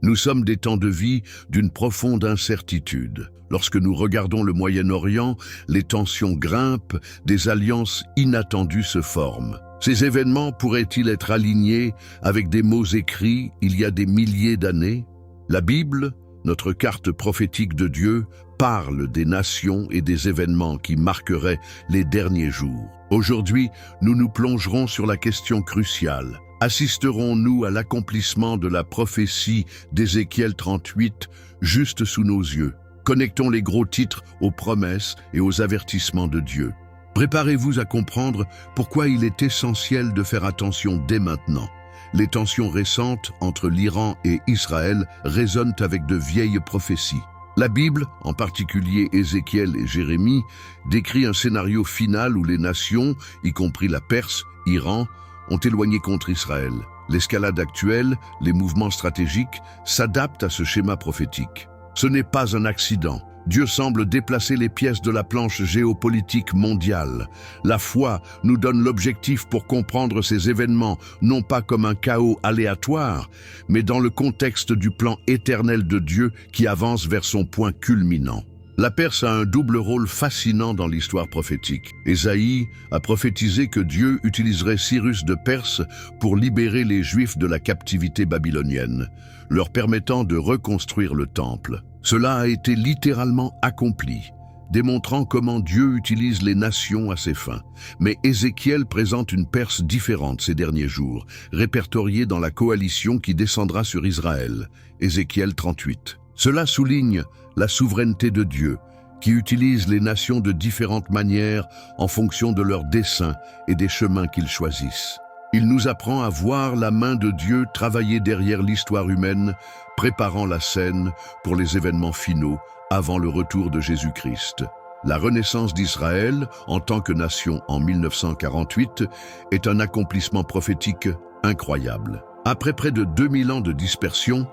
Nous sommes des temps de vie d'une profonde incertitude. Lorsque nous regardons le Moyen-Orient, les tensions grimpent, des alliances inattendues se forment. Ces événements pourraient-ils être alignés avec des mots écrits il y a des milliers d'années? La Bible, notre carte prophétique de Dieu, parle des nations et des événements qui marqueraient les derniers jours. Aujourd'hui, nous nous plongerons sur la question cruciale. Assisterons-nous à l'accomplissement de la prophétie d'Ézéchiel 38 juste sous nos yeux? Connectons les gros titres aux promesses et aux avertissements de Dieu. Préparez-vous à comprendre pourquoi il est essentiel de faire attention dès maintenant. Les tensions récentes entre l'Iran et Israël résonnent avec de vieilles prophéties. La Bible, en particulier Ézéchiel et Jérémie, décrit un scénario final où les nations, y compris la Perse, Iran, ont éloigné contre Israël. L'escalade actuelle, les mouvements stratégiques, s'adaptent à ce schéma prophétique. Ce n'est pas un accident. Dieu semble déplacer les pièces de la planche géopolitique mondiale. La foi nous donne l'objectif pour comprendre ces événements, non pas comme un chaos aléatoire, mais dans le contexte du plan éternel de Dieu qui avance vers son point culminant. La Perse a un double rôle fascinant dans l'histoire prophétique. Ésaïe a prophétisé que Dieu utiliserait Cyrus de Perse pour libérer les Juifs de la captivité babylonienne, leur permettant de reconstruire le temple. Cela a été littéralement accompli, démontrant comment Dieu utilise les nations à ses fins. Mais Ézéchiel présente une Perse différente ces derniers jours, répertoriée dans la coalition qui descendra sur Israël, Ézéchiel 38. Cela souligne la souveraineté de Dieu, qui utilise les nations de différentes manières en fonction de leurs desseins et des chemins qu'ils choisissent. Il nous apprend à voir la main de Dieu travailler derrière l'histoire humaine, préparant la scène pour les événements finaux avant le retour de Jésus-Christ. La renaissance d'Israël, en tant que nation en 1948, est un accomplissement prophétique incroyable. Après près de 2000 ans de dispersion,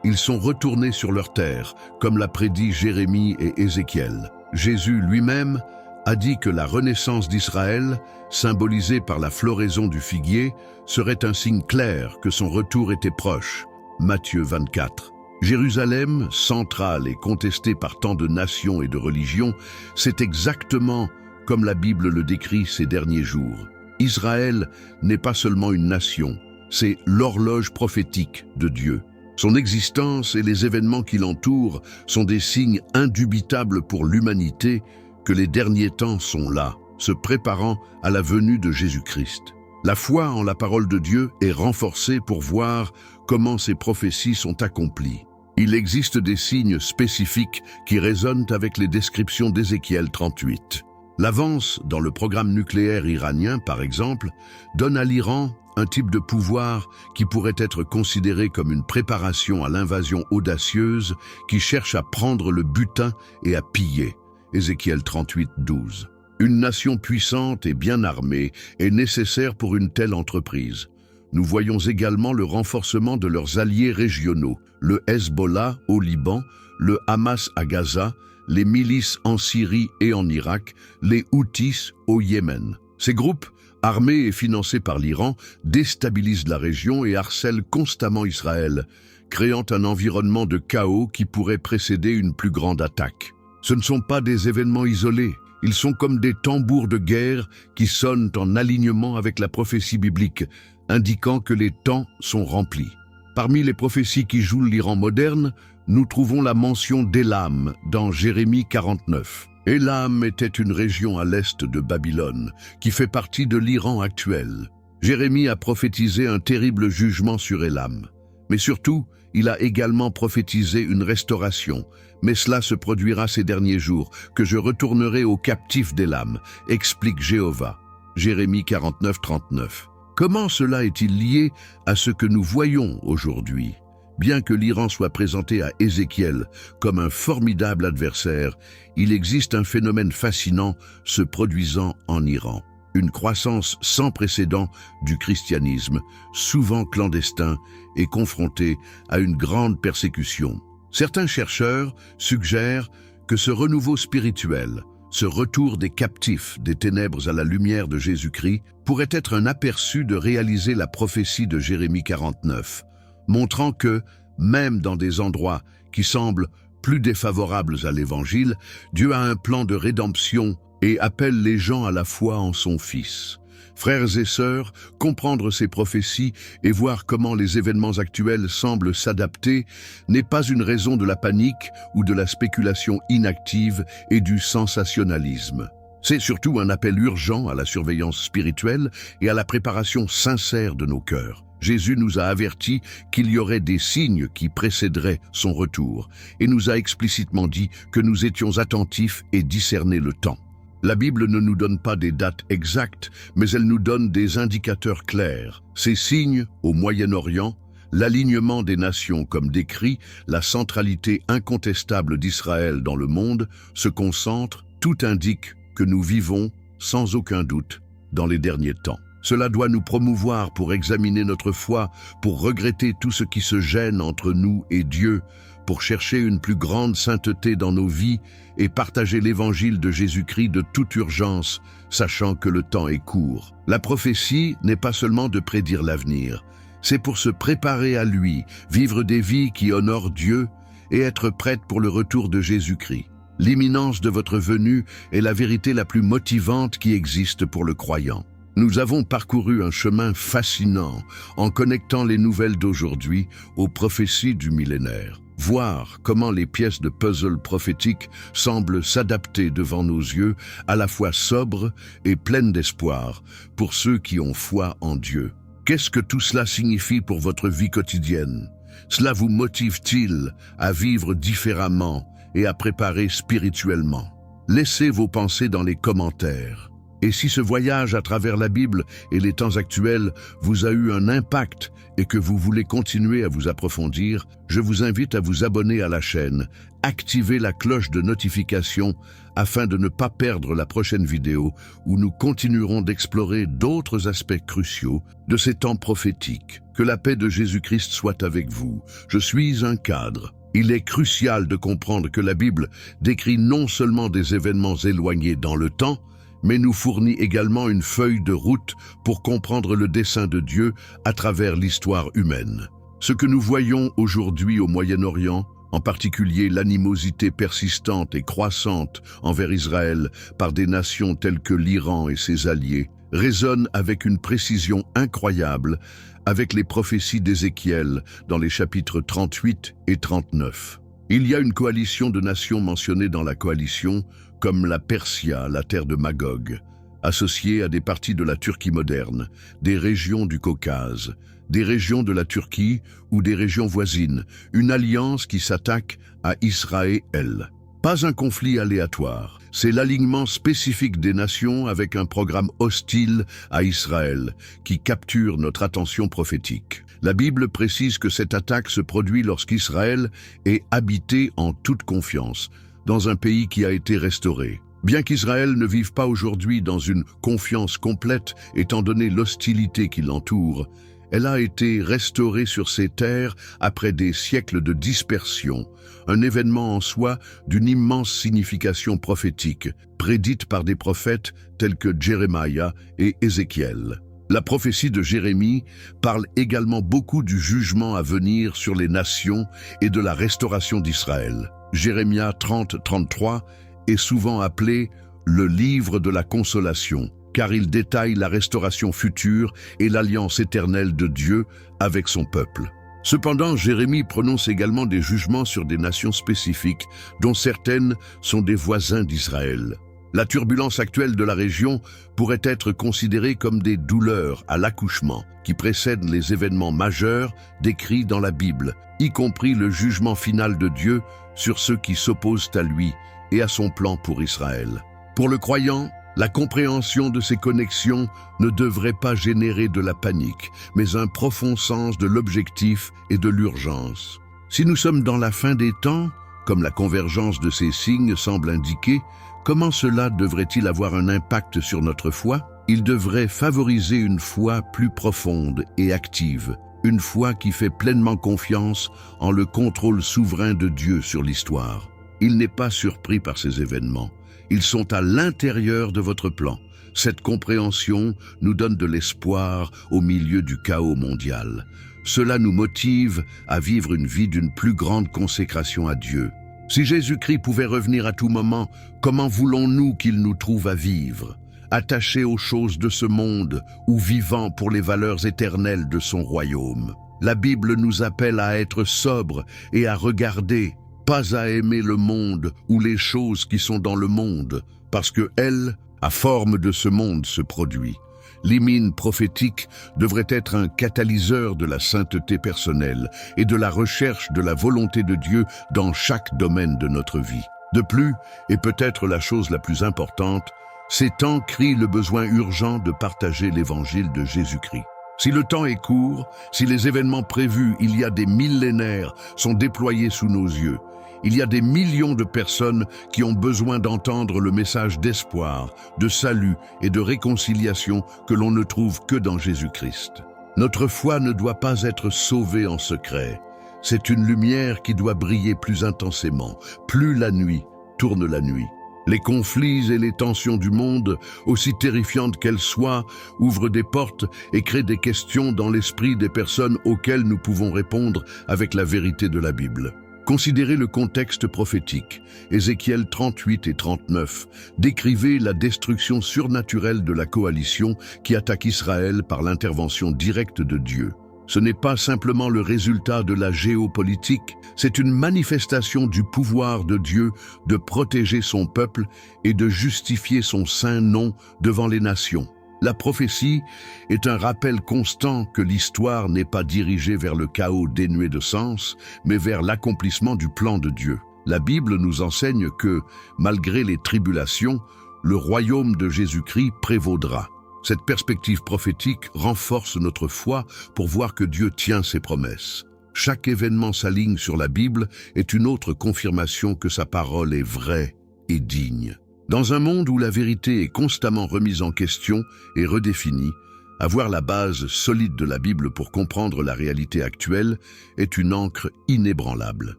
ils sont retournés sur leur terre, comme l'a prédit Jérémie et Ézéchiel. Jésus lui-même a dit que la renaissance d'Israël, symbolisée par la floraison du figuier, serait un signe clair que son retour était proche. Matthieu 24. Jérusalem, centrale et contestée par tant de nations et de religions, c'est exactement comme la Bible le décrit ces derniers jours. Israël n'est pas seulement une nation, c'est l'horloge prophétique de Dieu. Son existence et les événements qui l'entourent sont des signes indubitables pour l'humanité que les derniers temps sont là, se préparant à la venue de Jésus-Christ. La foi en la parole de Dieu est renforcée pour voir comment ces prophéties sont accomplies. Il existe des signes spécifiques qui résonnent avec les descriptions d'Ézéchiel 38. L'avance dans le programme nucléaire iranien, par exemple, donne à l'Iran un type de pouvoir qui pourrait être considéré comme une préparation à l'invasion audacieuse qui cherche à prendre le butin et à piller. Ézéchiel 38, 12. Une nation puissante et bien armée est nécessaire pour une telle entreprise. Nous voyons également le renforcement de leurs alliés régionaux, le Hezbollah au Liban, le Hamas à Gaza, les milices en Syrie et en Irak, les Houthis au Yémen. Ces groupes, armés et financés par l'Iran, déstabilisent la région et harcèlent constamment Israël, créant un environnement de chaos qui pourrait précéder une plus grande attaque. Ce ne sont pas des événements isolés, ils sont comme des tambours de guerre qui sonnent en alignement avec la prophétie biblique, indiquant que les temps sont remplis. Parmi les prophéties qui jouent l'Iran moderne, nous trouvons la mention d'Élam dans Jérémie 49. Élam était une région à l'est de Babylone, qui fait partie de l'Iran actuel. Jérémie a prophétisé un terrible jugement sur Élam. Mais surtout, il a également prophétisé une restauration. Mais cela se produira ces derniers jours, que je retournerai aux captifs d'Élam, explique Jéhovah. Jérémie 49, 39. Comment cela est-il lié à ce que nous voyons aujourd'hui? Bien que l'Iran soit présenté à Ézéchiel comme un formidable adversaire, il existe un phénomène fascinant se produisant en Iran. Une croissance sans précédent du christianisme, souvent clandestin et confronté à une grande persécution. Certains chercheurs suggèrent que ce renouveau spirituel, ce retour des captifs des ténèbres à la lumière de Jésus-Christ, pourrait être un aperçu de réaliser la prophétie de Jérémie 49, montrant que, Même dans des endroits qui semblent plus défavorables à l'Évangile, Dieu a un plan de rédemption et appelle les gens à la foi en son Fils. Frères et sœurs, comprendre ces prophéties et voir comment les événements actuels semblent s'adapter n'est pas une raison de la panique ou de la spéculation inactive et du sensationnalisme. C'est surtout un appel urgent à la surveillance spirituelle et à la préparation sincère de nos cœurs. Jésus nous a avertis qu'il y aurait des signes qui précéderaient son retour et nous a explicitement dit que nous étions attentifs et discerner le temps. La Bible ne nous donne pas des dates exactes, mais elle nous donne des indicateurs clairs. Ces signes, au Moyen-Orient, l'alignement des nations comme décrit, la centralité incontestable d'Israël dans le monde, se concentrent, tout indique que nous vivons, sans aucun doute, dans les derniers temps. Cela doit nous promouvoir pour examiner notre foi, pour regretter tout ce qui se gêne entre nous et Dieu, pour chercher une plus grande sainteté dans nos vies et partager l'évangile de Jésus-Christ de toute urgence, sachant que le temps est court. La prophétie n'est pas seulement de prédire l'avenir, c'est pour se préparer à lui, vivre des vies qui honorent Dieu et être prête pour le retour de Jésus-Christ. L'imminence de votre venue est la vérité la plus motivante qui existe pour le croyant. Nous avons parcouru un chemin fascinant en connectant les nouvelles d'aujourd'hui aux prophéties du millénaire. Voir comment les pièces de puzzle prophétiques semblent s'adapter devant nos yeux, à la fois sobres et pleines d'espoir, pour ceux qui ont foi en Dieu. Qu'est-ce que tout cela signifie pour votre vie quotidienne? Cela vous motive-t-il à vivre différemment et à préparer spirituellement? Laissez vos pensées dans les commentaires. Et si ce voyage à travers la Bible et les temps actuels vous a eu un impact et que vous voulez continuer à vous approfondir, je vous invite à vous abonner à la chaîne, activer la cloche de notification afin de ne pas perdre la prochaine vidéo où nous continuerons d'explorer d'autres aspects cruciaux de ces temps prophétiques. Que la paix de Jésus-Christ soit avec vous. Je suis un cadre. Il est crucial de comprendre que la Bible décrit non seulement des événements éloignés dans le temps, mais nous fournit également une feuille de route pour comprendre le dessein de Dieu à travers l'histoire humaine. Ce que nous voyons aujourd'hui au Moyen-Orient, en particulier l'animosité persistante et croissante envers Israël par des nations telles que l'Iran et ses alliés, résonne avec une précision incroyable avec les prophéties d'Ézéchiel dans les chapitres 38 et 39. Il y a une coalition de nations mentionnées dans la coalition, comme la Persia, la terre de Magog, associée à des parties de la Turquie moderne, des régions du Caucase, des régions de la Turquie ou des régions voisines, une alliance qui s'attaque à Israël. Pas un conflit aléatoire, c'est l'alignement spécifique des nations avec un programme hostile à Israël qui capture notre attention prophétique. La Bible précise que cette attaque se produit lorsqu'Israël est habité en toute confiance, dans un pays qui a été restauré. Bien qu'Israël ne vive pas aujourd'hui dans une confiance complète, étant donné l'hostilité qui l'entoure, elle a été restaurée sur ses terres après des siècles de dispersion, un événement en soi d'une immense signification prophétique, prédite par des prophètes tels que Jérémie et Ézéchiel. La prophétie de Jérémie parle également beaucoup du jugement à venir sur les nations et de la restauration d'Israël. Jérémie 30-33 est souvent appelé le livre de la consolation, car il détaille la restauration future et l'alliance éternelle de Dieu avec son peuple. Cependant, Jérémie prononce également des jugements sur des nations spécifiques, dont certaines sont des voisins d'Israël. La turbulence actuelle de la région pourrait être considérée comme des douleurs à l'accouchement qui précèdent les événements majeurs décrits dans la Bible, y compris le jugement final de Dieu sur ceux qui s'opposent à lui et à son plan pour Israël. Pour le croyant, la compréhension de ces connexions ne devrait pas générer de la panique, mais un profond sens de l'objectif et de l'urgence. Si nous sommes dans la fin des temps, comme la convergence de ces signes semble indiquer, comment cela devrait-il avoir un impact sur notre foi? Il devrait favoriser une foi plus profonde et active, une foi qui fait pleinement confiance en le contrôle souverain de Dieu sur l'histoire. Il n'est pas surpris par ces événements. Ils sont à l'intérieur de votre plan. Cette compréhension nous donne de l'espoir au milieu du chaos mondial. Cela nous motive à vivre une vie d'une plus grande consécration à Dieu. Si Jésus-Christ pouvait revenir à tout moment, comment voulons-nous qu'il nous trouve à vivre, attachés aux choses de ce monde ou vivant pour les valeurs éternelles de son royaume? La Bible nous appelle à être sobres et à regarder, pas à aimer le monde ou les choses qui sont dans le monde, parce que elle, à forme de ce monde, se produit. L'hymne prophétique devrait être un catalyseur de la sainteté personnelle et de la recherche de la volonté de Dieu dans chaque domaine de notre vie. De plus, et peut-être la chose la plus importante, ces temps crient le besoin urgent de partager l'évangile de Jésus-Christ. Si le temps est court, si les événements prévus il y a des millénaires sont déployés sous nos yeux, il y a des millions de personnes qui ont besoin d'entendre le message d'espoir, de salut et de réconciliation que l'on ne trouve que dans Jésus-Christ. Notre foi ne doit pas être sauvée en secret. C'est une lumière qui doit briller plus intensément. Plus la nuit tourne la nuit. Les conflits et les tensions du monde, aussi terrifiantes qu'elles soient, ouvrent des portes et créent des questions dans l'esprit des personnes auxquelles nous pouvons répondre avec la vérité de la Bible. Considérez le contexte prophétique. Ézéchiel 38 et 39 décrivait la destruction surnaturelle de la coalition qui attaque Israël par l'intervention directe de Dieu. Ce n'est pas simplement le résultat de la géopolitique, c'est une manifestation du pouvoir de Dieu de protéger son peuple et de justifier son saint nom devant les nations. La prophétie est un rappel constant que l'histoire n'est pas dirigée vers le chaos dénué de sens, mais vers l'accomplissement du plan de Dieu. La Bible nous enseigne que, malgré les tribulations, le royaume de Jésus-Christ prévaudra. Cette perspective prophétique renforce notre foi pour voir que Dieu tient ses promesses. Chaque événement s'aligne sur la Bible est une autre confirmation que sa parole est vraie et digne. Dans un monde où la vérité est constamment remise en question et redéfinie, avoir la base solide de la Bible pour comprendre la réalité actuelle est une ancre inébranlable.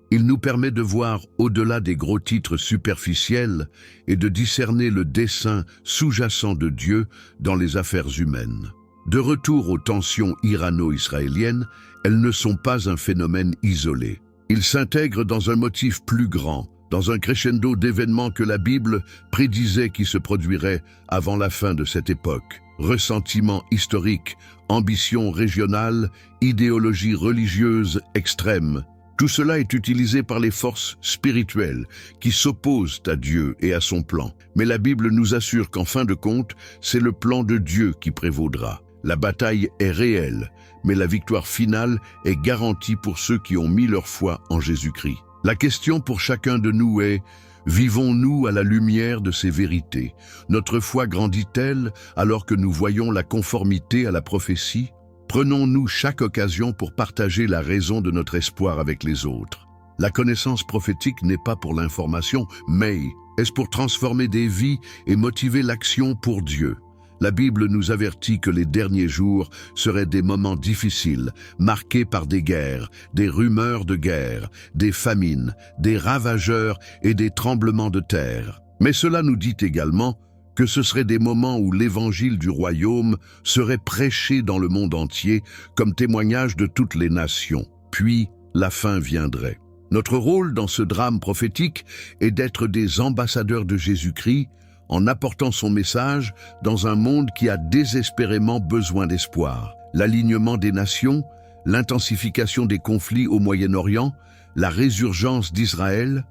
Il nous permet de voir au-delà des gros titres superficiels et de discerner le dessein sous-jacent de Dieu dans les affaires humaines. De retour aux tensions irano-israéliennes, elles ne sont pas un phénomène isolé. Ils s'intègrent dans un motif plus grand, dans un crescendo d'événements que la Bible prédisait qui se produiraient avant la fin de cette époque. Ressentiment historique, ambition régionale, idéologie religieuse extrême. Tout cela est utilisé par les forces spirituelles qui s'opposent à Dieu et à son plan. Mais la Bible nous assure qu'en fin de compte, c'est le plan de Dieu qui prévaudra. La bataille est réelle, mais la victoire finale est garantie pour ceux qui ont mis leur foi en Jésus-Christ. La question pour chacun de nous est, vivons-nous à la lumière de ces vérités? Notre foi grandit-elle alors que nous voyons la conformité à la prophétie? Prenons-nous chaque occasion pour partager la raison de notre espoir avec les autres? La connaissance prophétique n'est pas pour l'information, mais est-ce pour transformer des vies et motiver l'action pour Dieu? La Bible nous avertit que les derniers jours seraient des moments difficiles, marqués par des guerres, des rumeurs de guerre, des famines, des ravageurs et des tremblements de terre. Mais cela nous dit également que ce seraient des moments où l'évangile du royaume serait prêché dans le monde entier comme témoignage de toutes les nations. Puis, la fin viendrait. Notre rôle dans ce drame prophétique est d'être des ambassadeurs de Jésus-Christ, en apportant son message dans un monde qui a désespérément besoin d'espoir. L'alignement des nations, l'intensification des conflits au Moyen-Orient, la résurgence d'Israël,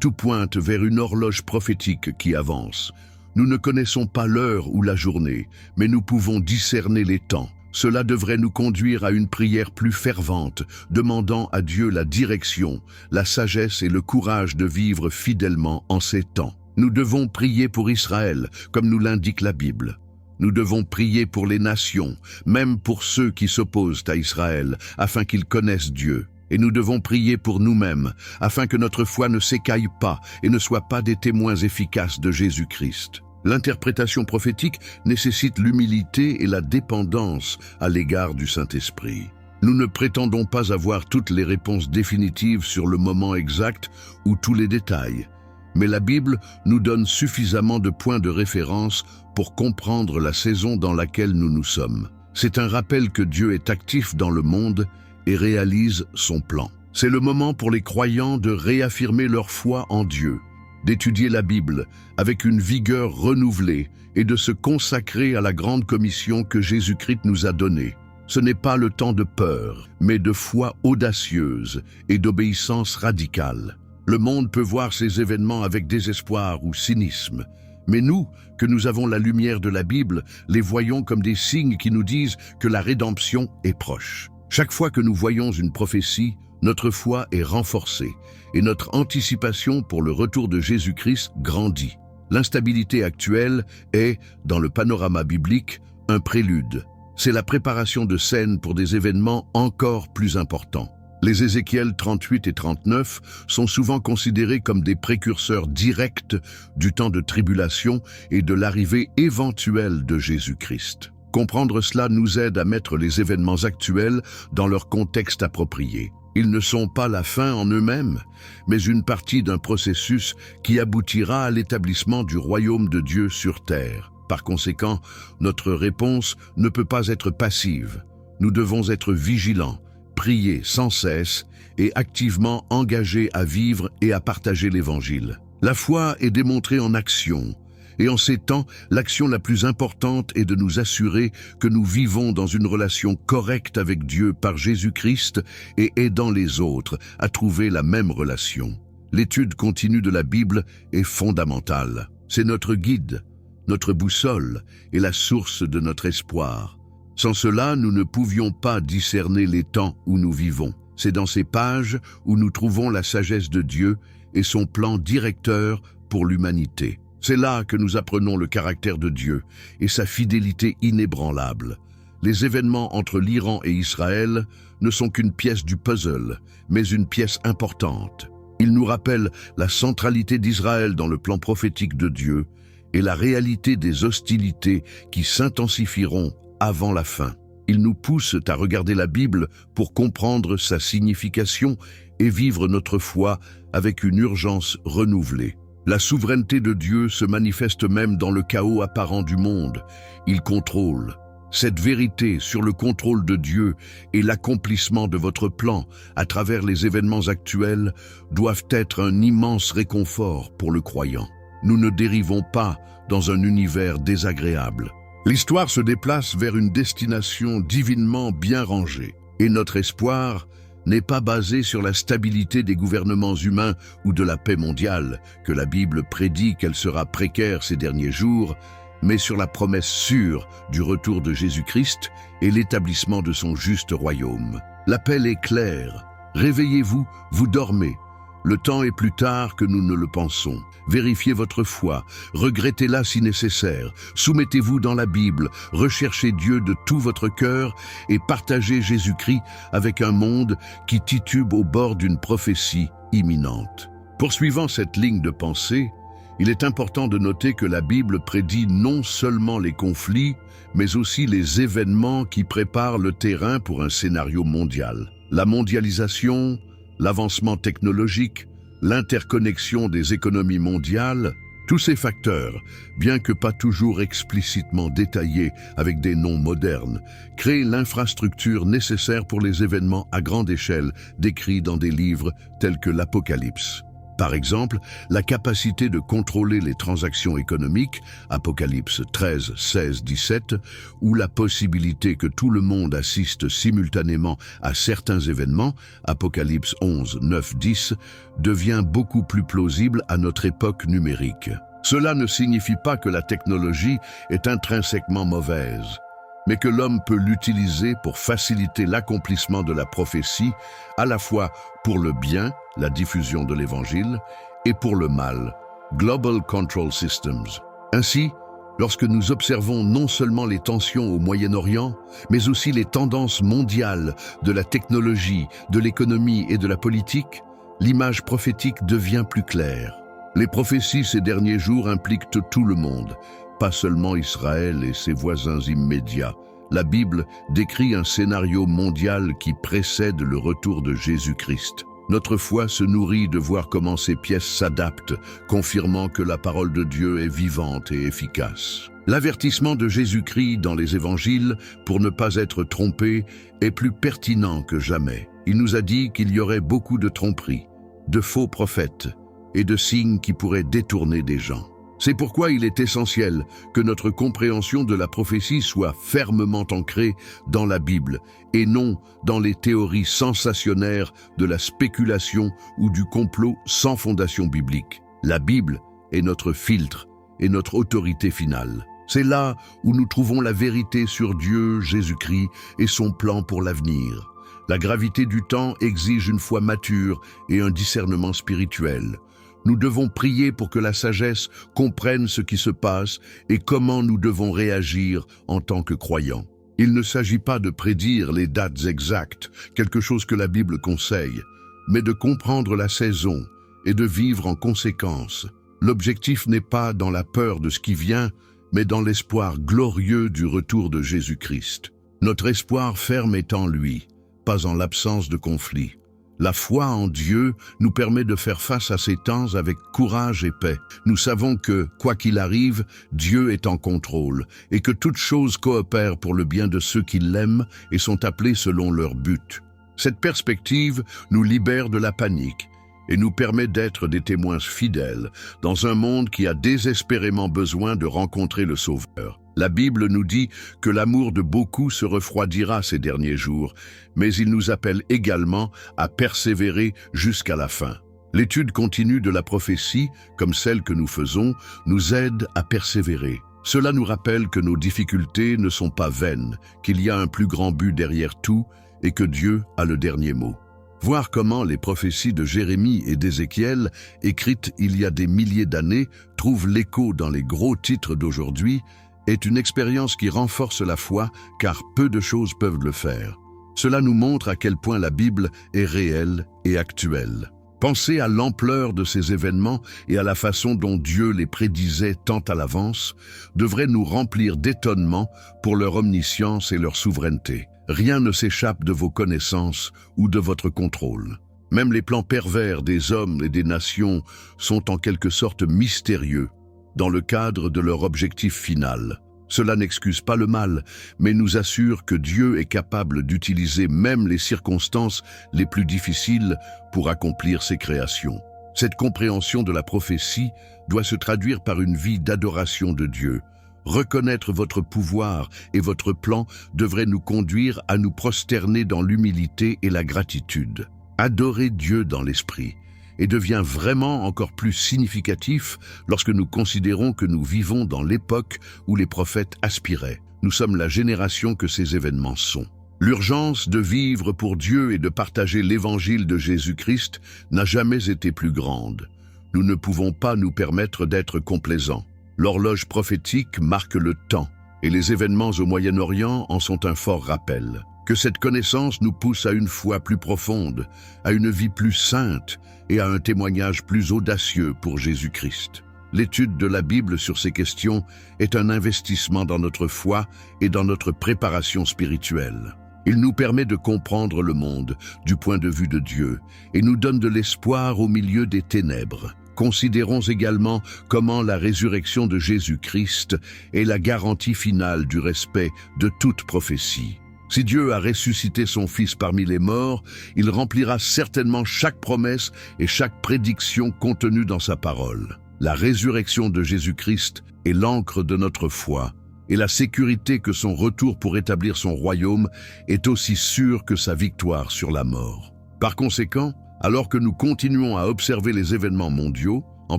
tout pointe vers une horloge prophétique qui avance. Nous ne connaissons pas l'heure ou la journée, mais nous pouvons discerner les temps. Cela devrait nous conduire à une prière plus fervente, demandant à Dieu la direction, la sagesse et le courage de vivre fidèlement en ces temps. Nous devons prier pour Israël, comme nous l'indique la Bible. Nous devons prier pour les nations, même pour ceux qui s'opposent à Israël, afin qu'ils connaissent Dieu. Et nous devons prier pour nous-mêmes, afin que notre foi ne s'écaille pas et ne soit pas des témoins efficaces de Jésus-Christ. L'interprétation prophétique nécessite l'humilité et la dépendance à l'égard du Saint-Esprit. Nous ne prétendons pas avoir toutes les réponses définitives sur le moment exact ou tous les détails. Mais la Bible nous donne suffisamment de points de référence pour comprendre la saison dans laquelle nous nous sommes. C'est un rappel que Dieu est actif dans le monde et réalise son plan. C'est le moment pour les croyants de réaffirmer leur foi en Dieu, d'étudier la Bible avec une vigueur renouvelée et de se consacrer à la grande commission que Jésus-Christ nous a donnée. Ce n'est pas le temps de peur, mais de foi audacieuse et d'obéissance radicale. Le monde peut voir ces événements avec désespoir ou cynisme, mais nous, que nous avons la lumière de la Bible, les voyons comme des signes qui nous disent que la rédemption est proche. Chaque fois que nous voyons une prophétie, notre foi est renforcée et notre anticipation pour le retour de Jésus-Christ grandit. L'instabilité actuelle est, dans le panorama biblique, un prélude. C'est la préparation de scène pour des événements encore plus importants. Les Ézéchiel 38 et 39 sont souvent considérés comme des précurseurs directs du temps de tribulation et de l'arrivée éventuelle de Jésus-Christ. Comprendre cela nous aide à mettre les événements actuels dans leur contexte approprié. Ils ne sont pas la fin en eux-mêmes, mais une partie d'un processus qui aboutira à l'établissement du royaume de Dieu sur terre. Par conséquent, notre réponse ne peut pas être passive. Nous devons être vigilants, prier sans cesse et activement engagés à vivre et à partager l'Évangile. La foi est démontrée en action. Et en ces temps, l'action la plus importante est de nous assurer que nous vivons dans une relation correcte avec Dieu par Jésus-Christ et aidant les autres à trouver la même relation. L'étude continue de la Bible est fondamentale. C'est notre guide, notre boussole et la source de notre espoir. Sans cela, nous ne pouvions pas discerner les temps où nous vivons. C'est dans ces pages où nous trouvons la sagesse de Dieu et son plan directeur pour l'humanité. C'est là que nous apprenons le caractère de Dieu et sa fidélité inébranlable. Les événements entre l'Iran et Israël ne sont qu'une pièce du puzzle, mais une pièce importante. Ils nous rappellent la centralité d'Israël dans le plan prophétique de Dieu et la réalité des hostilités qui s'intensifieront avant la fin. Ils nous poussent à regarder la Bible pour comprendre sa signification et vivre notre foi avec une urgence renouvelée. La souveraineté de Dieu se manifeste même dans le chaos apparent du monde. Il contrôle. Cette vérité sur le contrôle de Dieu et l'accomplissement de votre plan à travers les événements actuels doivent être un immense réconfort pour le croyant. Nous ne dérivons pas dans un univers désagréable. L'histoire se déplace vers une destination divinement bien rangée, et notre espoir n'est pas basé sur la stabilité des gouvernements humains ou de la paix mondiale, que la Bible prédit qu'elle sera précaire ces derniers jours, mais sur la promesse sûre du retour de Jésus-Christ et l'établissement de son juste royaume. L'appel est clair. Réveillez-vous, vous dormez. Le temps est plus tard que nous ne le pensons. Vérifiez votre foi, regrettez-la si nécessaire, soumettez-vous dans la Bible, recherchez Dieu de tout votre cœur et partagez Jésus-Christ avec un monde qui titube au bord d'une prophétie imminente. Poursuivant cette ligne de pensée, il est important de noter que la Bible prédit non seulement les conflits, mais aussi les événements qui préparent le terrain pour un scénario mondial. La mondialisation, l'avancement technologique, l'interconnexion des économies mondiales, tous ces facteurs, bien que pas toujours explicitement détaillés avec des noms modernes, créent l'infrastructure nécessaire pour les événements à grande échelle décrits dans des livres tels que l'Apocalypse. Par exemple, la capacité de contrôler les transactions économiques, Apocalypse 13, 16, 17, ou la possibilité que tout le monde assiste simultanément à certains événements, Apocalypse 11, 9, 10, devient beaucoup plus plausible à notre époque numérique. Cela ne signifie pas que la technologie est intrinsèquement mauvaise, mais que l'homme peut l'utiliser pour faciliter l'accomplissement de la prophétie, à la fois pour le bien, la diffusion de l'Évangile, et pour le mal, Global Control Systems. Ainsi, lorsque nous observons non seulement les tensions au Moyen-Orient, mais aussi les tendances mondiales de la technologie, de l'économie et de la politique, l'image prophétique devient plus claire. Les prophéties ces derniers jours impliquent tout le monde, pas seulement Israël et ses voisins immédiats. La Bible décrit un scénario mondial qui précède le retour de Jésus-Christ. Notre foi se nourrit de voir comment ces pièces s'adaptent, confirmant que la parole de Dieu est vivante et efficace. L'avertissement de Jésus-Christ dans les évangiles pour ne pas être trompé est plus pertinent que jamais. Il nous a dit qu'il y aurait beaucoup de tromperies, de faux prophètes et de signes qui pourraient détourner des gens. C'est pourquoi il est essentiel que notre compréhension de la prophétie soit fermement ancrée dans la Bible et non dans les théories sensationnelles de la spéculation ou du complot sans fondation biblique. La Bible est notre filtre et notre autorité finale. C'est là où nous trouvons la vérité sur Dieu, Jésus-Christ et son plan pour l'avenir. La gravité du temps exige une foi mature et un discernement spirituel. Nous devons prier pour que la sagesse comprenne ce qui se passe et comment nous devons réagir en tant que croyants. Il ne s'agit pas de prédire les dates exactes, quelque chose que la Bible conseille, mais de comprendre la saison et de vivre en conséquence. L'objectif n'est pas dans la peur de ce qui vient, mais dans l'espoir glorieux du retour de Jésus-Christ. Notre espoir ferme est en lui, pas en l'absence de conflit. La foi en Dieu nous permet de faire face à ces temps avec courage et paix. Nous savons que, quoi qu'il arrive, Dieu est en contrôle et que toutes choses coopèrent pour le bien de ceux qui l'aiment et sont appelés selon leur but. Cette perspective nous libère de la panique et nous permet d'être des témoins fidèles dans un monde qui a désespérément besoin de rencontrer le Sauveur. La Bible nous dit que l'amour de beaucoup se refroidira ces derniers jours, mais il nous appelle également à persévérer jusqu'à la fin. L'étude continue de la prophétie, comme celle que nous faisons, nous aide à persévérer. Cela nous rappelle que nos difficultés ne sont pas vaines, qu'il y a un plus grand but derrière tout et que Dieu a le dernier mot. Voir comment les prophéties de Jérémie et d'Ézéchiel, écrites il y a des milliers d'années, trouvent l'écho dans les gros titres d'aujourd'hui, est une expérience qui renforce la foi, car peu de choses peuvent le faire. Cela nous montre à quel point la Bible est réelle et actuelle. Penser à l'ampleur de ces événements et à la façon dont Dieu les prédisait tant à l'avance devrait nous remplir d'étonnement pour leur omniscience et leur souveraineté. Rien ne s'échappe de vos connaissances ou de votre contrôle. Même les plans pervers des hommes et des nations sont en quelque sorte mystérieux dans le cadre de leur objectif final. Cela n'excuse pas le mal, mais nous assure que Dieu est capable d'utiliser même les circonstances les plus difficiles pour accomplir ses créations. Cette compréhension de la prophétie doit se traduire par une vie d'adoration de Dieu. Reconnaître votre pouvoir et votre plan devrait nous conduire à nous prosterner dans l'humilité et la gratitude. Adorer Dieu dans l'esprit et devient vraiment encore plus significatif lorsque nous considérons que nous vivons dans l'époque où les prophètes aspiraient. Nous sommes la génération que ces événements sont. L'urgence de vivre pour Dieu et de partager l'évangile de Jésus-Christ n'a jamais été plus grande. Nous ne pouvons pas nous permettre d'être complaisants. L'horloge prophétique marque le temps, et les événements au Moyen-Orient en sont un fort rappel. Que cette connaissance nous pousse à une foi plus profonde, à une vie plus sainte et à un témoignage plus audacieux pour Jésus-Christ. L'étude de la Bible sur ces questions est un investissement dans notre foi et dans notre préparation spirituelle. Il nous permet de comprendre le monde du point de vue de Dieu et nous donne de l'espoir au milieu des ténèbres. Considérons également comment la résurrection de Jésus-Christ est la garantie finale du respect de toute prophétie. Si Dieu a ressuscité son Fils parmi les morts, il remplira certainement chaque promesse et chaque prédiction contenue dans sa parole. La résurrection de Jésus-Christ est l'encre de notre foi, et la sécurité que son retour pour établir son royaume est aussi sûre que sa victoire sur la mort. Par conséquent, alors que nous continuons à observer les événements mondiaux, en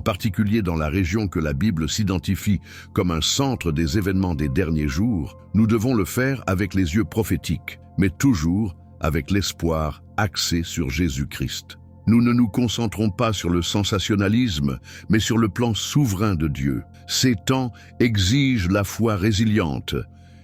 particulier dans la région que la Bible s'identifie comme un centre des événements des derniers jours, nous devons le faire avec les yeux prophétiques, mais toujours avec l'espoir axé sur Jésus-Christ. Nous ne nous concentrons pas sur le sensationnalisme, mais sur le plan souverain de Dieu. Ces temps exigent la foi résiliente.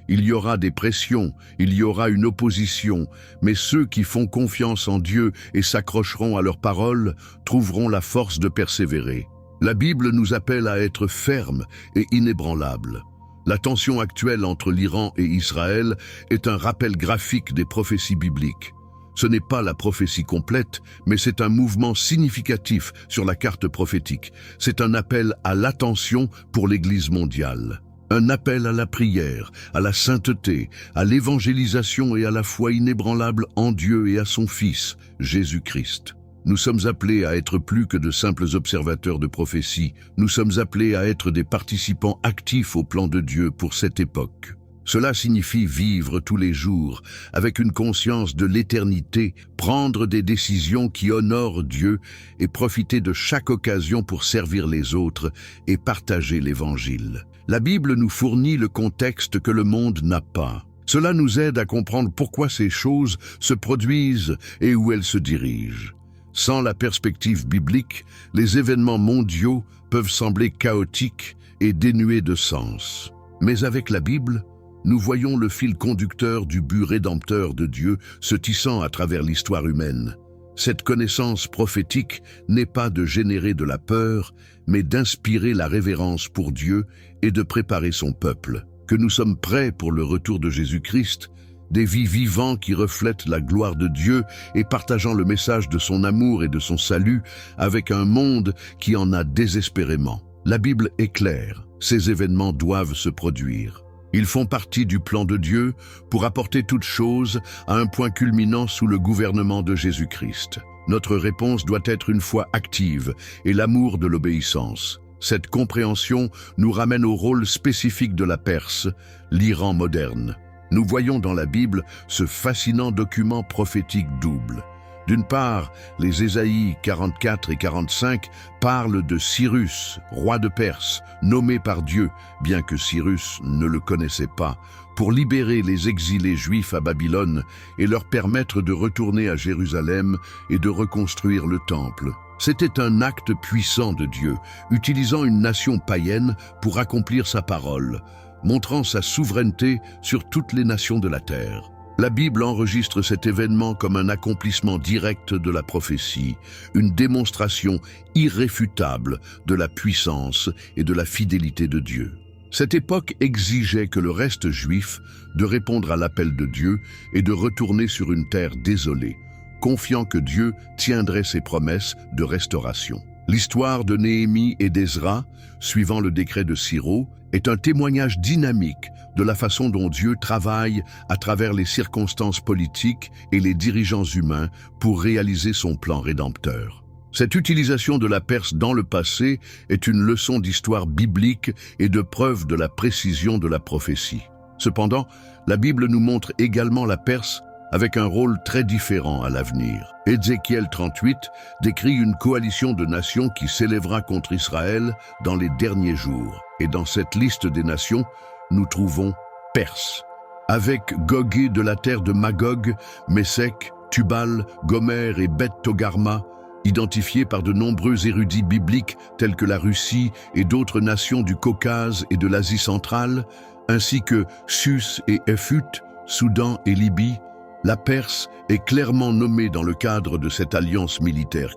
Il y aura des pressions, il y aura une opposition, mais ceux qui font confiance en Dieu et s'accrocheront à leurs paroles trouveront la force de persévérer. La Bible nous appelle à être fermes et inébranlables. La tension actuelle entre l'Iran et Israël est un rappel graphique des prophéties bibliques. Ce n'est pas la prophétie complète, mais c'est un mouvement significatif sur la carte prophétique. C'est un appel à l'attention pour l'Église mondiale. un appel à la prière, à la sainteté, à l'évangélisation et à la foi inébranlable en Dieu et à son Fils, Jésus-Christ. Nous sommes appelés à être plus que de simples observateurs de prophétie, nous sommes appelés à être des participants actifs au plan de Dieu pour cette époque. Cela signifie vivre tous les jours avec une conscience de l'éternité, prendre des décisions qui honorent Dieu et profiter de chaque occasion pour servir les autres et partager l'Évangile. La Bible nous fournit le contexte que le monde n'a pas. Cela nous aide à comprendre pourquoi ces choses se produisent et où elles se dirigent. Sans la perspective biblique, les événements mondiaux peuvent sembler chaotiques et dénués de sens. Mais avec la Bible, nous voyons le fil conducteur du but rédempteur de Dieu se tissant à travers l'histoire humaine. Cette connaissance prophétique n'est pas de générer de la peur, mais d'inspirer la révérence pour Dieu et de préparer son peuple. Que nous sommes prêts pour le retour de Jésus-Christ, des vies vivants qui reflètent la gloire de Dieu et partageant le message de son amour et de son salut avec un monde qui en a désespérément. La Bible est claire, ces événements doivent se produire. Ils font partie du plan de Dieu pour apporter toutes choses à un point culminant sous le gouvernement de Jésus-Christ. Notre réponse doit être une foi active et l'amour de l'obéissance. Cette compréhension nous ramène au rôle spécifique de la Perse, l'Iran moderne. Nous voyons dans la Bible ce fascinant document prophétique double. D'une part, les Ésaïe 44 et 45 parlent de Cyrus, roi de Perse, nommé par Dieu, bien que Cyrus ne le connaissait pas, pour libérer les exilés juifs à Babylone et leur permettre de retourner à Jérusalem et de reconstruire le temple. C'était un acte puissant de Dieu, utilisant une nation païenne pour accomplir sa parole, montrant sa souveraineté sur toutes les nations de la terre. La Bible enregistre cet événement comme un accomplissement direct de la prophétie, une démonstration irréfutable de la puissance et de la fidélité de Dieu. Cette époque exigeait que le reste juif de répondre à l'appel de Dieu et de retourner sur une terre désolée, confiant que Dieu tiendrait ses promesses de restauration. L'histoire de Néhémie et d'Ezra, suivant le décret de Ciro, est un témoignage dynamique de la façon dont Dieu travaille à travers les circonstances politiques et les dirigeants humains pour réaliser son plan rédempteur. Cette utilisation de la Perse dans le passé est une leçon d'histoire biblique et de preuve de la précision de la prophétie. Cependant, la Bible nous montre également la Perse avec un rôle très différent à l'avenir. Ézéchiel 38 décrit une coalition de nations qui s'élèvera contre Israël dans les derniers jours. Et dans cette liste des nations, nous trouvons Perse, avec Gog de la terre de Magog, Mésec, Tubal, Gomer et Beth-Togarma, identifiés par de nombreux érudits bibliques tels que la Russie et d'autres nations du Caucase et de l'Asie centrale, ainsi que Sus et Éphut, Soudan et Libye. La Perse est clairement nommée dans le cadre de cette alliance militaire.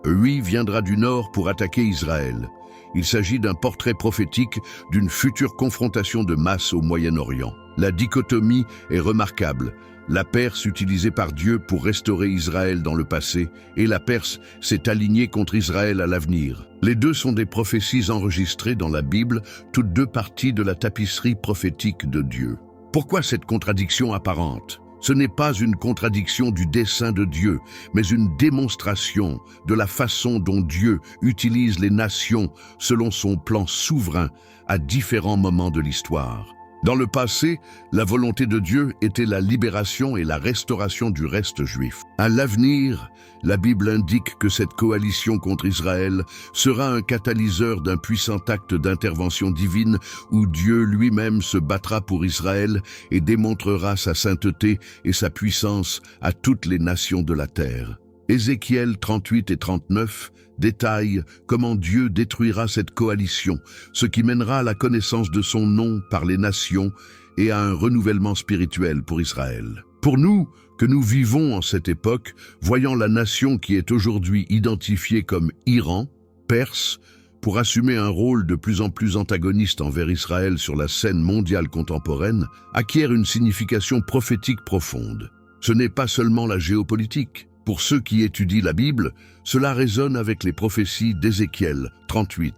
Lui viendra du nord pour attaquer Israël. Il s'agit d'un portrait prophétique d'une future confrontation de masse au Moyen-Orient. La dichotomie est remarquable. La Perse utilisée par Dieu pour restaurer Israël dans le passé, et la Perse s'est alignée contre Israël à l'avenir. Les deux sont des prophéties enregistrées dans la Bible, toutes deux parties de la tapisserie prophétique de Dieu. Pourquoi cette contradiction apparente ? Ce n'est pas une contradiction du dessein de Dieu, mais une démonstration de la façon dont Dieu utilise les nations selon son plan souverain à différents moments de l'histoire. Dans le passé, la volonté de Dieu était la libération et la restauration du reste juif. À l'avenir, la Bible indique que cette coalition contre Israël sera un catalyseur d'un puissant acte d'intervention divine où Dieu lui-même se battra pour Israël et démontrera sa sainteté et sa puissance à toutes les nations de la terre. Ézéchiel 38 et 39 détaillent comment Dieu détruira cette coalition, ce qui mènera à la connaissance de son nom par les nations et à un renouvellement spirituel pour Israël. Pour nous, que nous vivons en cette époque, voyant la nation qui est aujourd'hui identifiée comme Iran, Perse, pour assumer un rôle de plus en plus antagoniste envers Israël sur la scène mondiale contemporaine, acquiert une signification prophétique profonde. Ce n'est pas seulement la géopolitique. Pour ceux qui étudient la Bible, cela résonne avec les prophéties d'Ézéchiel 38.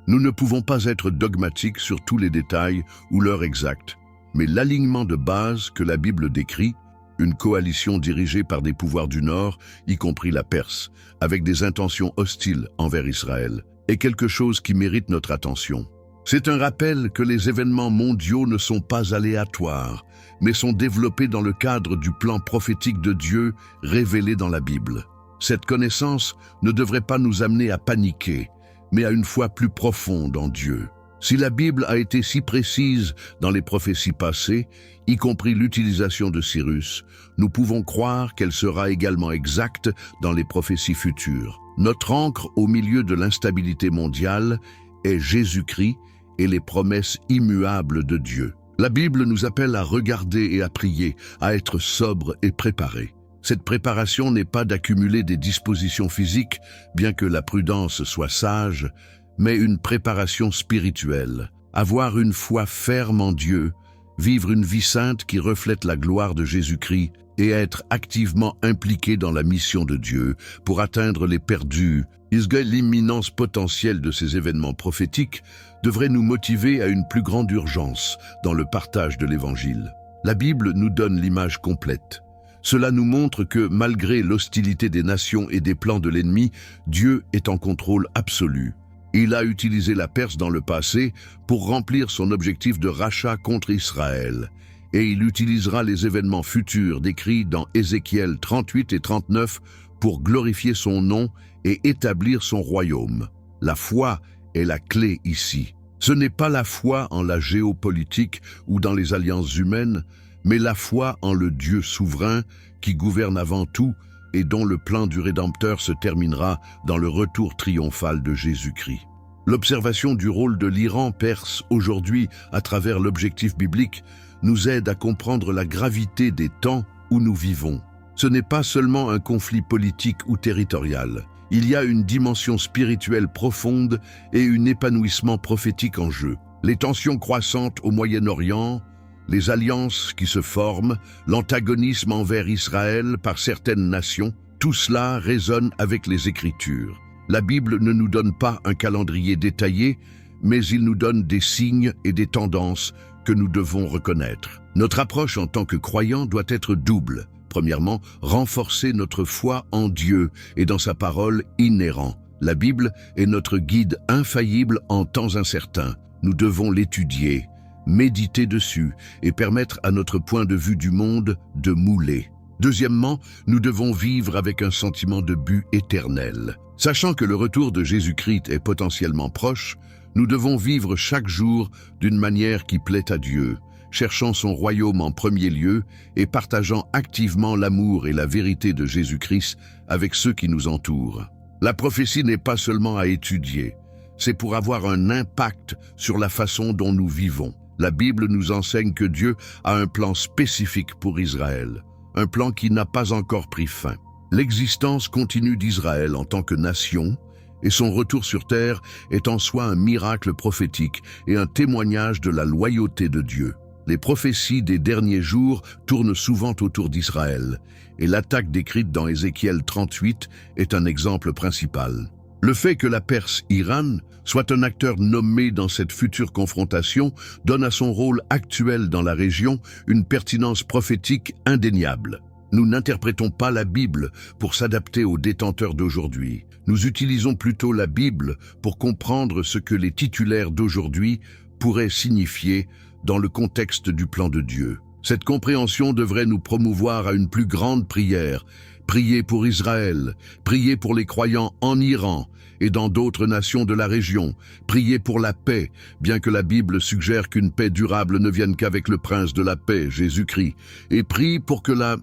Nous ne pouvons pas être dogmatiques sur tous les détails ou l'heure exacte, mais l'alignement de base que la Bible décrit, une coalition dirigée par des pouvoirs du Nord, y compris la Perse, avec des intentions hostiles envers Israël, est quelque chose qui mérite notre attention. C'est un rappel que les événements mondiaux ne sont pas aléatoires, mais sont développés dans le cadre du plan prophétique de Dieu révélé dans la Bible. Cette connaissance ne devrait pas nous amener à paniquer, mais à une foi plus profonde en Dieu. Si la Bible a été si précise dans les prophéties passées, y compris l'utilisation de Cyrus, nous pouvons croire qu'elle sera également exacte dans les prophéties futures. Notre ancre au milieu de l'instabilité mondiale est Jésus-Christ et les promesses immuables de Dieu. La Bible nous appelle à regarder et à prier, à être sobres et préparés. Cette préparation n'est pas d'accumuler des dispositions physiques, bien que la prudence soit sage, mais une préparation spirituelle. Avoir une foi ferme en Dieu, vivre une vie sainte qui reflète la gloire de Jésus-Christ et être activement impliqué dans la mission de Dieu pour atteindre les perdus. L'imminence potentielle de ces événements prophétiques devrait nous motiver à une plus grande urgence dans le partage de l'Évangile. La Bible nous donne l'image complète. Cela nous montre que, malgré l'hostilité des nations et des plans de l'ennemi, Dieu est en contrôle absolu. Il a utilisé la Perse dans le passé pour remplir son objectif de rachat contre Israël. Et il utilisera les événements futurs décrits dans Ézéchiel 38 et 39 pour glorifier son nom et établir son royaume. La foi est la clé ici. Ce n'est pas la foi en la géopolitique ou dans les alliances humaines, mais la foi en le Dieu souverain qui gouverne avant tout et dont le plan du Rédempteur se terminera dans le retour triomphal de Jésus-Christ. L'observation du rôle de l'Iran perse aujourd'hui à travers l'objectif biblique nous aide à comprendre la gravité des temps où nous vivons. Ce n'est pas seulement un conflit politique ou territorial. Il y a une dimension spirituelle profonde et un épanouissement prophétique en jeu. Les tensions croissantes au Moyen-Orient, les alliances qui se forment, l'antagonisme envers Israël par certaines nations, tout cela résonne avec les Écritures. La Bible ne nous donne pas un calendrier détaillé, mais il nous donne des signes et des tendances que nous devons reconnaître. Notre approche en tant que croyants doit être double. Premièrement, renforcer notre foi en Dieu et dans sa parole inhérent. La Bible est notre guide infaillible en temps incertains. Nous devons l'étudier, méditer dessus et permettre à notre point de vue du monde de mouler. Deuxièmement, nous devons vivre avec un sentiment de but éternel. Sachant que le retour de Jésus-Christ est potentiellement proche, nous devons vivre chaque jour d'une manière qui plaît à Dieu, cherchant son royaume en premier lieu et partageant activement l'amour et la vérité de Jésus-Christ avec ceux qui nous entourent. La prophétie n'est pas seulement à étudier, c'est pour avoir un impact sur la façon dont nous vivons. La Bible nous enseigne que Dieu a un plan spécifique pour Israël, un plan qui n'a pas encore pris fin. L'existence continue d'Israël en tant que nation et son retour sur terre est en soi un miracle prophétique et un témoignage de la loyauté de Dieu. Les prophéties des derniers jours tournent souvent autour d'Israël et l'attaque décrite dans Ézéchiel 38 est un exemple principal. Le fait que la Perse Iran soit un acteur nommé dans cette future confrontation donne à son rôle actuel dans la région une pertinence prophétique indéniable. Nous n'interprétons pas la Bible pour s'adapter aux détenteurs d'aujourd'hui. Nous utilisons plutôt la Bible pour comprendre ce que les titulaires d'aujourd'hui pourraient signifier dans le contexte du plan de Dieu. Cette compréhension devrait nous promouvoir à une plus grande prière. Prier pour Israël, prier pour les croyants en Iran et dans d'autres nations de la région, prier pour la paix, bien que la Bible suggère qu'une paix durable ne vienne qu'avec le prince de la paix, Jésus-Christ, et prie pour que la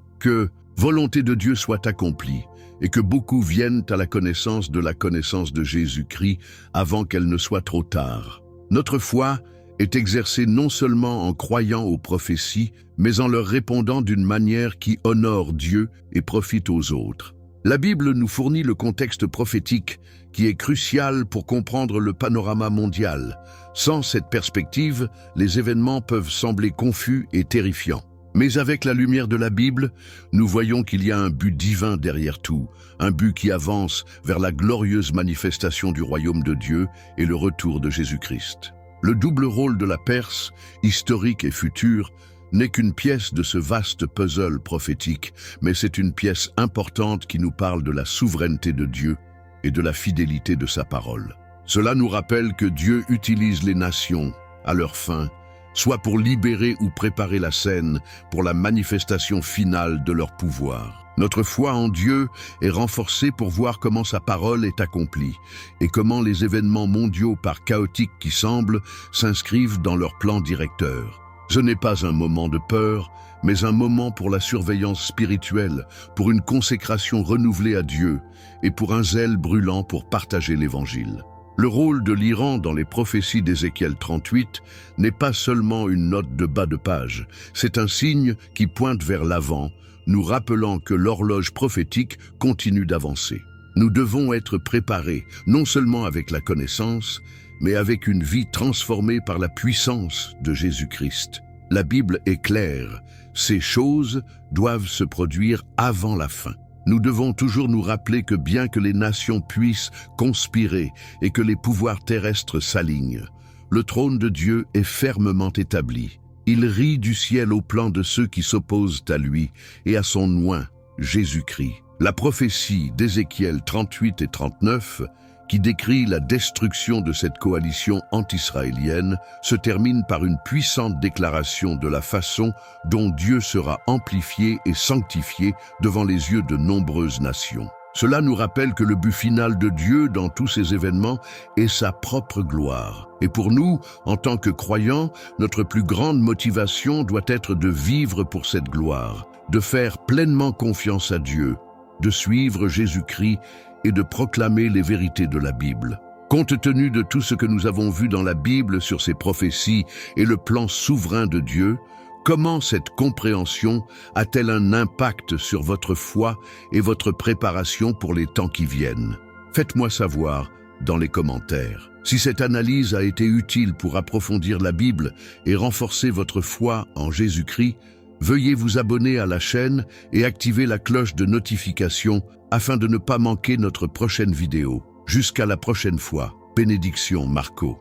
volonté de Dieu soit accomplie et que beaucoup viennent à la connaissance de Jésus-Christ avant qu'elle ne soit trop tard. Notre foi est exercée non seulement en croyant aux prophéties, mais en leur répondant d'une manière qui honore Dieu et profite aux autres. La Bible nous fournit le contexte prophétique qui est crucial pour comprendre le panorama mondial. Sans cette perspective, les événements peuvent sembler confus et terrifiants. Mais avec la lumière de la Bible, nous voyons qu'il y a un but divin derrière tout, un but qui avance vers la glorieuse manifestation du royaume de Dieu et le retour de Jésus-Christ. Le double rôle de la Perse, historique et future, n'est qu'une pièce de ce vaste puzzle prophétique, mais c'est une pièce importante qui nous parle de la souveraineté de Dieu et de la fidélité de sa parole. Cela nous rappelle que Dieu utilise les nations à leur fin, soit pour libérer ou préparer la scène pour la manifestation finale de leur pouvoir. Notre foi en Dieu est renforcée pour voir comment sa parole est accomplie et comment les événements mondiaux par chaotiques qui semblent s'inscrivent dans leur plan directeur. Ce n'est pas un moment de peur, mais un moment pour la surveillance spirituelle, pour une consécration renouvelée à Dieu et pour un zèle brûlant pour partager l'Évangile. Le rôle de l'Iran dans les prophéties d'Ézéchiel 38 n'est pas seulement une note de bas de page, c'est un signe qui pointe vers l'avant, nous rappelant que l'horloge prophétique continue d'avancer. Nous devons être préparés, non seulement avec la connaissance, mais avec une vie transformée par la puissance de Jésus-Christ. La Bible est claire, ces choses doivent se produire avant la fin. Nous devons toujours nous rappeler que bien que les nations puissent conspirer et que les pouvoirs terrestres s'alignent, le trône de Dieu est fermement établi. Il rit du ciel au plan de ceux qui s'opposent à lui et à son oint, Jésus-Christ. La prophétie d'Ézéchiel 38 et 39, qui décrit la destruction de cette coalition anti-israélienne, se termine par une puissante déclaration de la façon dont Dieu sera amplifié et sanctifié devant les yeux de nombreuses nations. Cela nous rappelle que le but final de Dieu dans tous ces événements est sa propre gloire. Et pour nous, en tant que croyants, notre plus grande motivation doit être de vivre pour cette gloire, de faire pleinement confiance à Dieu, de suivre Jésus-Christ et de proclamer les vérités de la Bible. Compte tenu de tout ce que nous avons vu dans la Bible sur ces prophéties et le plan souverain de Dieu, comment cette compréhension a-t-elle un impact sur votre foi et votre préparation pour les temps qui viennent? Faites-moi savoir dans les commentaires. Si cette analyse a été utile pour approfondir la Bible et renforcer votre foi en Jésus-Christ, veuillez vous abonner à la chaîne et activer la cloche de notification afin de ne pas manquer notre prochaine vidéo. Jusqu'à la prochaine fois. Bénédiction Marco.